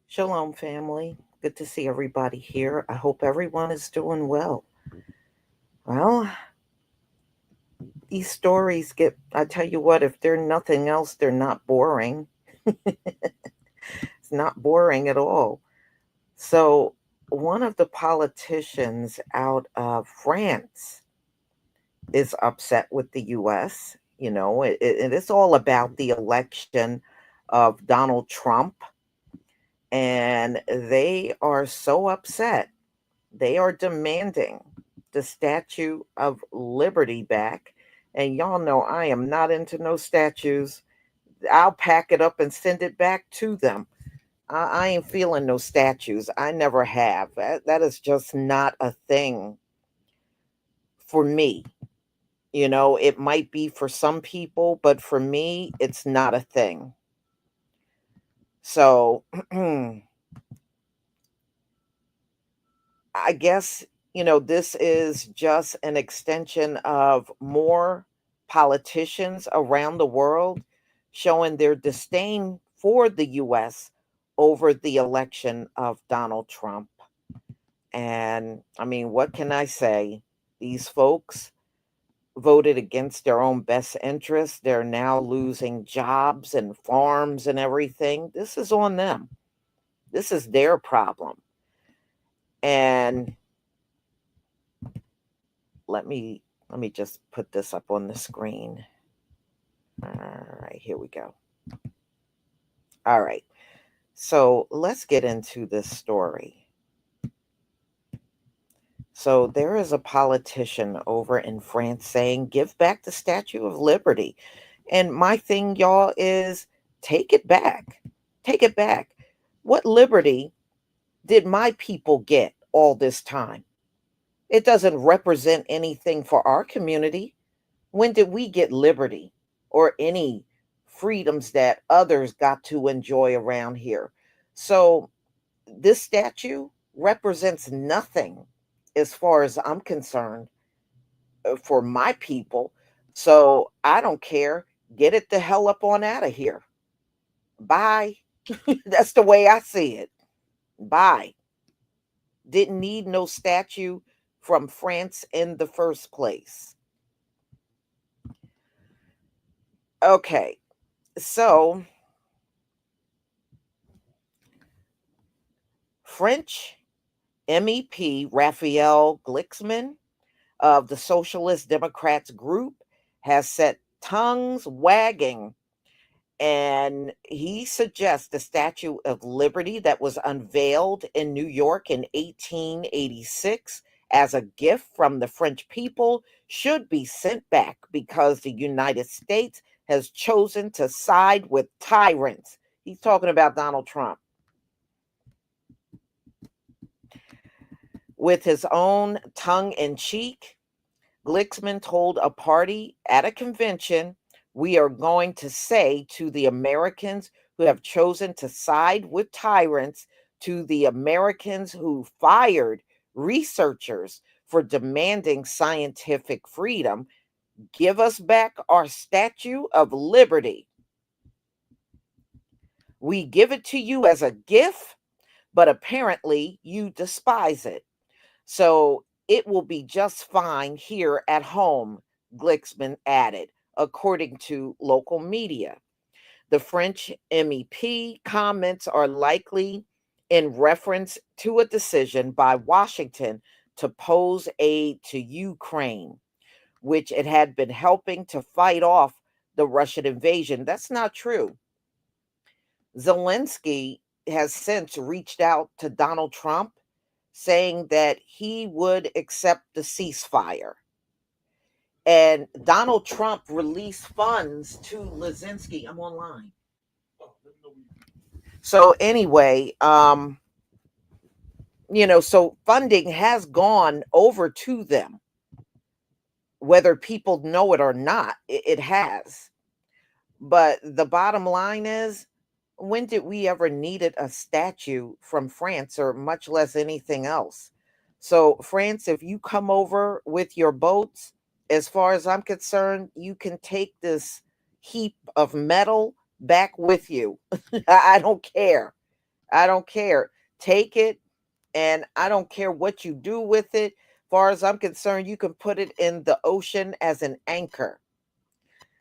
Shalom, family. Good to see everybody here. I hope everyone is doing well. Well, these stories I tell you what, if they're nothing else, they're not boring. It's not boring at all. So, one of the politicians out of France is upset with the US. It's all about the election of Donald Trump. And they are so upset. They are demanding the Statue of Liberty back. And y'all know I am not into no statues. I'll pack it up and send it back to them. I ain't feeling no statues. I never have. That is just not a thing for me. It might be for some people, but for me, it's not a thing. So I guess, this is just an extension of more politicians around the world showing their disdain for the US over the election of Donald Trump. And I mean, what can I say? These folks voted against their own best interests. They're now losing jobs and farms and everything. This is on them. This is their problem. And let me just put this up on the screen. All right, here we go. All right. So let's get into this story. So there is a politician over in France saying, give back the Statue of Liberty. And my thing, y'all, is take it back. Take it back. What liberty did my people get all this time? It doesn't represent anything for our community. When did we get liberty or any freedoms that others got to enjoy around here? So this statue represents nothing as far as I'm concerned for my people. So I don't care. Get it the hell up on out of here. Bye. That's the way I see it. Bye. Didn't need no statue from France in the first place. Okay, so French MEP Raphael Glicksman of the Socialist Democrats group has set tongues wagging, and he suggests the Statue of Liberty that was unveiled in New York in 1886 as a gift from the French people should be sent back because the United States has chosen to side with tyrants. He's talking about Donald Trump. With his own tongue in cheek, Glicksman told a party at a convention, we are going to say to the Americans who have chosen to side with tyrants, to the Americans who fired researchers for demanding scientific freedom, give us back our Statue of Liberty. We give it to you as a gift, but apparently you despise it. So it will be just fine here at home, Glicksman added. according to local media. The French MEP comments are likely in reference to a decision by Washington to pose aid to Ukraine, which it had been helping to fight off the Russian invasion. That's not true. Zelensky has since reached out to Donald Trump saying that he would accept the ceasefire. And Donald Trump released funds to Lizinski. I'm online. So anyway, so funding has gone over to them, whether people know it or not. It has. But the bottom line is, when did we ever needed a statue from France, or much less anything else? So France, if you come over with your boats, as far as I'm concerned, you can take this heap of metal back with you. I don't care. I don't care. Take it, and I don't care what you do with it. Far as I'm concerned, you can put it in the ocean as an anchor.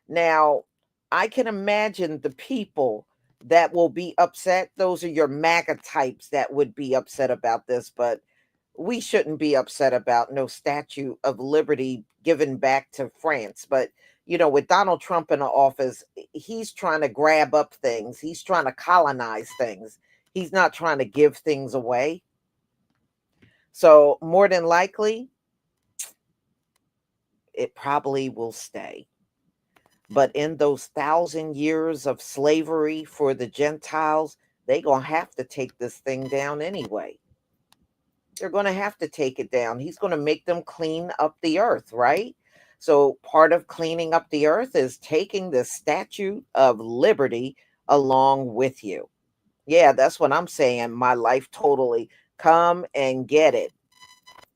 Now, I can imagine the people that will be upset. Those are your MAGA types that would be upset about this, but we shouldn't be upset about no Statue of Liberty given back to France. But, with Donald Trump in the office, he's trying to grab up things, he's trying to colonize things, he's not trying to give things away. So, more than likely, it probably will stay. But in those 1,000 years of slavery for the Gentiles, they're going to have to take this thing down anyway. They're going to have to take it down. He's going to make them clean up the earth, right? So part of cleaning up the earth is taking the Statue of Liberty along with you. Yeah, that's what I'm saying. My life totally. Come and get it.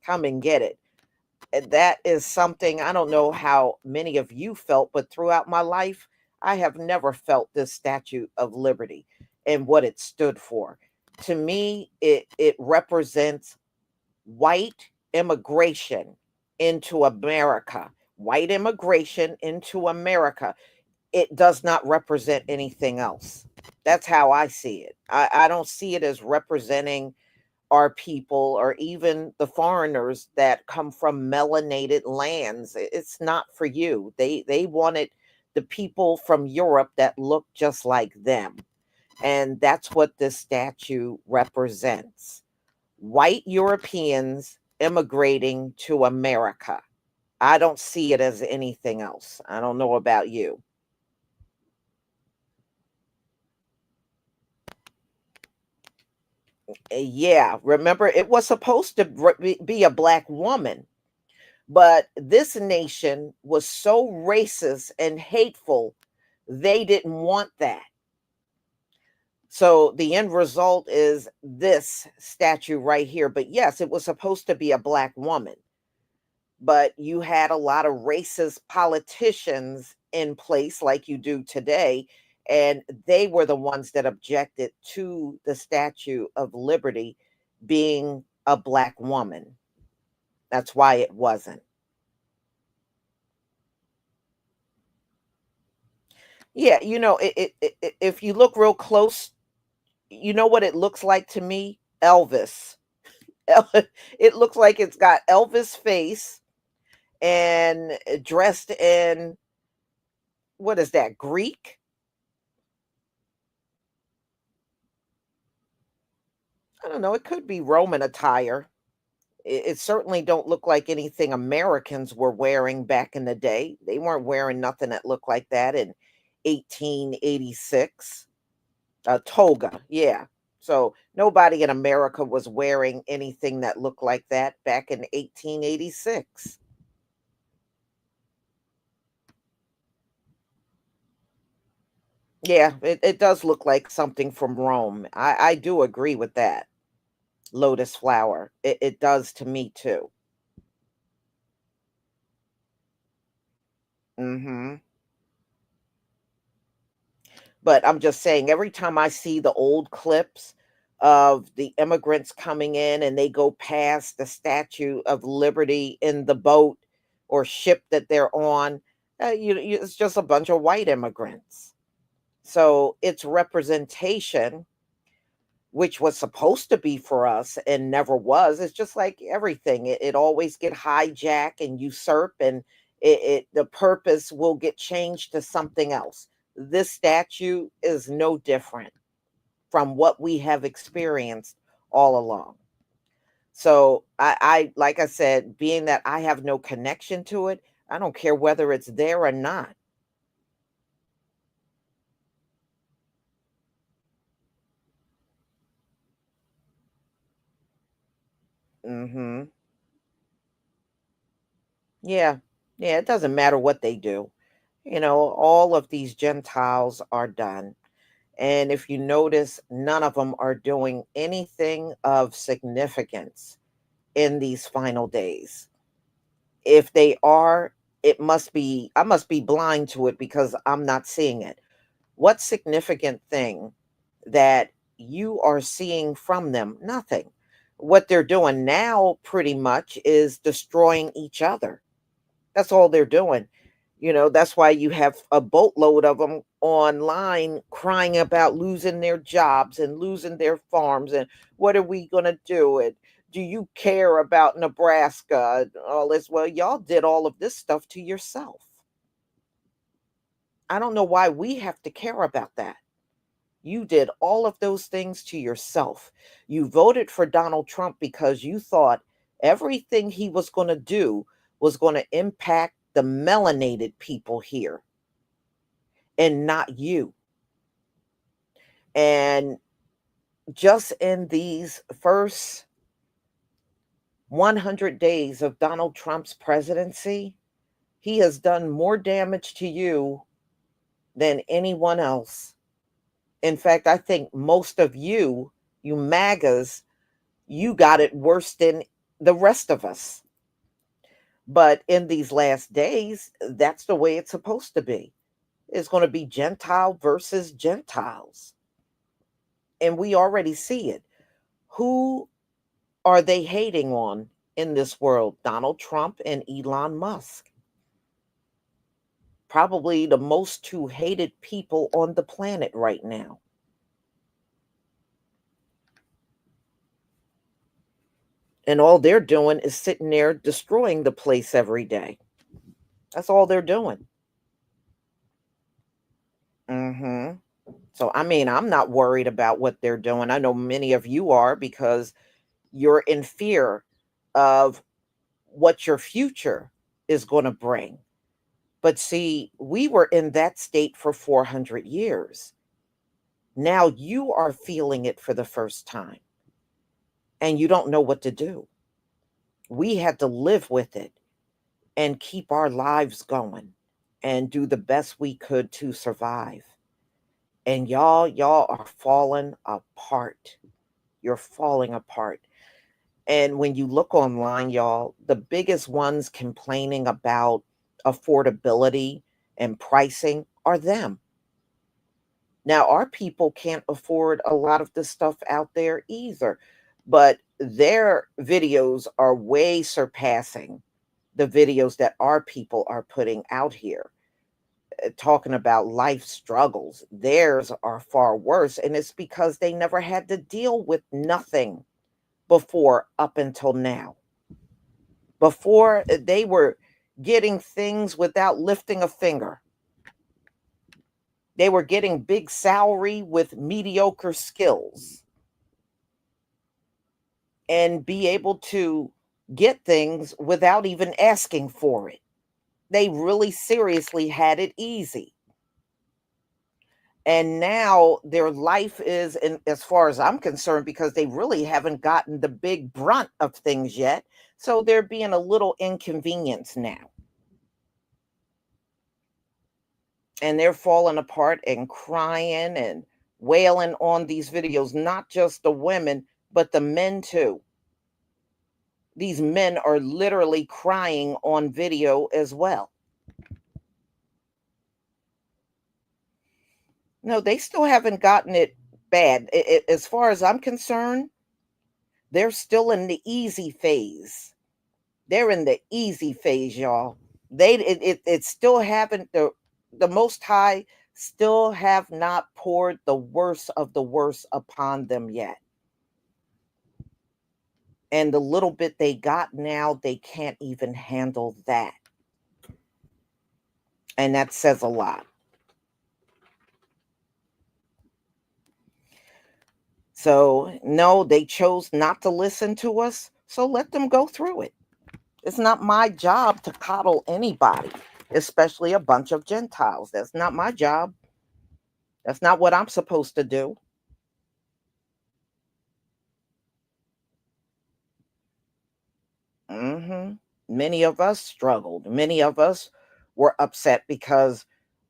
Come and get it. That is something, I don't know how many of you felt, but throughout my life, I have never felt this Statue of Liberty and what it stood for. To me, it represents white immigration into America. White immigration into America. It does not represent anything else. That's how I see it. I don't see it as representing our people, or even the foreigners that come from melanated lands. It's not for you. They wanted the people from Europe that look just like them. And that's what this statue represents. White Europeans immigrating to America. I don't see it as anything else. I don't know about you. Yeah, remember, it was supposed to be a black woman, but this nation was so racist and hateful, they didn't want that. So the end result is this statue right here. But yes, it was supposed to be a black woman, but you had a lot of racist politicians in place like you do today, and they were the ones that objected to the Statue of Liberty being a black woman. That's why it wasn't. Yeah, if you look real close, you know what it looks like to me? Elvis. It looks like it's got Elvis face and dressed in, what is that, Greek? I don't know. It could be Roman attire. It certainly don't look like anything Americans were wearing back in the day. They weren't wearing nothing that looked like that in 1886. A toga, yeah. So nobody in America was wearing anything that looked like that back in 1886. Yeah, it does look like something from Rome. I do agree with that. Lotus flower. It does to me too. Hmm. But I'm just saying, every time I see the old clips of the immigrants coming in and they go past the Statue of Liberty in the boat or ship that they're on, It's just a bunch of white immigrants. So it's representation, which was supposed to be for us and never was. It's just like everything. It always get hijacked and usurp, and the purpose will get changed to something else. This statue is no different from what we have experienced all along. So I like I said, being that I have no connection to it, I don't care whether it's there or not. Hmm. Yeah. Yeah, it doesn't matter what they do. All of these Gentiles are done. And if you notice, none of them are doing anything of significance in these final days. If they are, I must be blind to it because I'm not seeing it. What significant thing that you are seeing from them? Nothing. What they're doing now pretty much is destroying each other. That's all they're doing. That's why you have a boatload of them online crying about losing their jobs and losing their farms and what are we going to do? And do you care about Nebraska? And all this. Well, y'all did all of this stuff to yourself. I don't know why we have to care about that. You did all of those things to yourself. You voted for Donald Trump because you thought everything he was going to do was going to impact the melanated people here and not you. And just in these first 100 days of Donald Trump's presidency, he has done more damage to you than anyone else. In fact, I think most of you MAGAs, you got it worse than the rest of us. But in these last days, that's the way it's supposed to be. It's going to be Gentile versus Gentiles. And we already see it. Who are they hating on in this world? Donald Trump and Elon Musk. Probably the most two hated people on the planet right now. And all they're doing is sitting there destroying the place every day. That's all they're doing. Hmm. So, I mean, I'm not worried about what they're doing. I know many of you are because you're in fear of what your future is going to bring. But see, we were in that state for 400 years. Now you are feeling it for the first time and you don't know what to do. We had to live with it and keep our lives going and do the best we could to survive. And y'all are falling apart. You're falling apart. And when you look online, y'all, the biggest ones complaining about affordability and pricing are them. Now, our people can't afford a lot of the stuff out there either, but their videos are way surpassing the videos that our people are putting out here, talking about life struggles. Theirs are far worse, and it's because they never had to deal with nothing before up until now. Before they were getting things without lifting a finger. They were getting big salary with mediocre skills and be able to get things without even asking for it. They really seriously had it easy. And now their life is, in, as far as I'm concerned, because they really haven't gotten the big brunt of things yet. So they're being a little inconvenienced now. And they're falling apart and crying and wailing on these videos, not just the women, but the men too. These men are literally crying on video as well. No, they still haven't gotten it bad. As far as I'm concerned, they're still in the easy phase. They're in the easy phase, y'all. It still haven't, the Most High still have not poured the worst of the worst upon them yet. And the little bit they got now, they can't even handle that. And that says a lot. So, no, they chose not to listen to us. So let them go through it. It's not my job to coddle anybody, especially a bunch of Gentiles. That's not my job. That's not what I'm supposed to do. hmm Many of us struggled. Many of us were upset because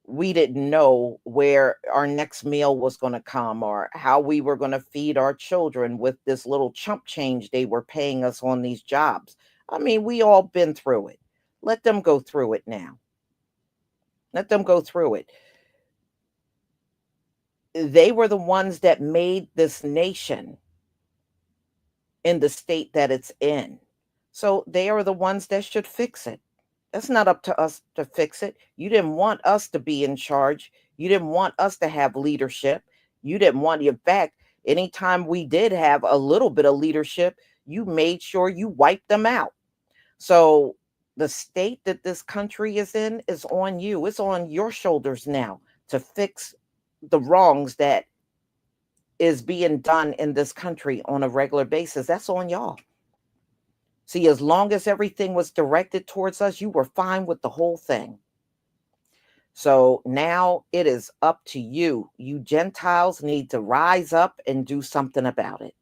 we didn't know where our next meal was going to come or how we were going to feed our children with this little chump change they were paying us on these jobs. I mean, we all been through it. Let them go through it now. Let them go through it. They were the ones that made this nation in the state that it's in. So they are the ones that should fix it. That's not up to us to fix it. You didn't want us to be in charge. You didn't want us to have leadership. You didn't want, in fact, anytime we did have a little bit of leadership, you made sure you wiped them out. So the state that this country is in is on you. It's on your shoulders now to fix the wrongs that is being done in this country on a regular basis. That's on y'all. See, as long as everything was directed towards us, you were fine with the whole thing. So now it is up to you. You Gentiles need to rise up and do something about it.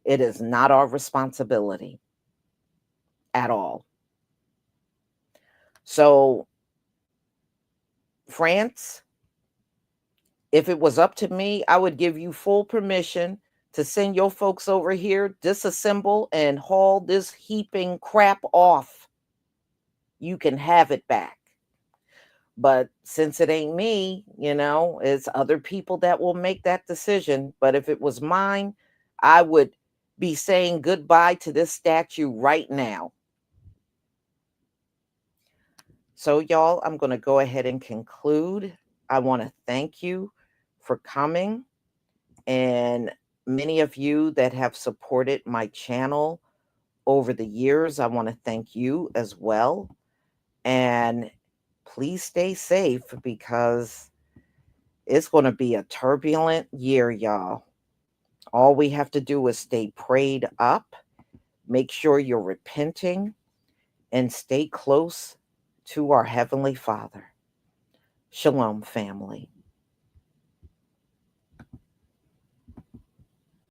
It is not our responsibility at all. So, France, if it was up to me, I would give you full permission to send your folks over here, disassemble, and haul this heaping crap off. You can have it back. But since it ain't me, it's other people that will make that decision. But if it was mine, I would be saying goodbye to this statue right now. So, y'all, I'm going to go ahead and conclude. I want to thank you for coming. And many of you that have supported my channel over the years, I want to thank you as well. And please stay safe because it's going to be a turbulent year, y'all. All we have to do is stay prayed up, make sure you're repenting, and stay close to our Heavenly Father. Shalom, family.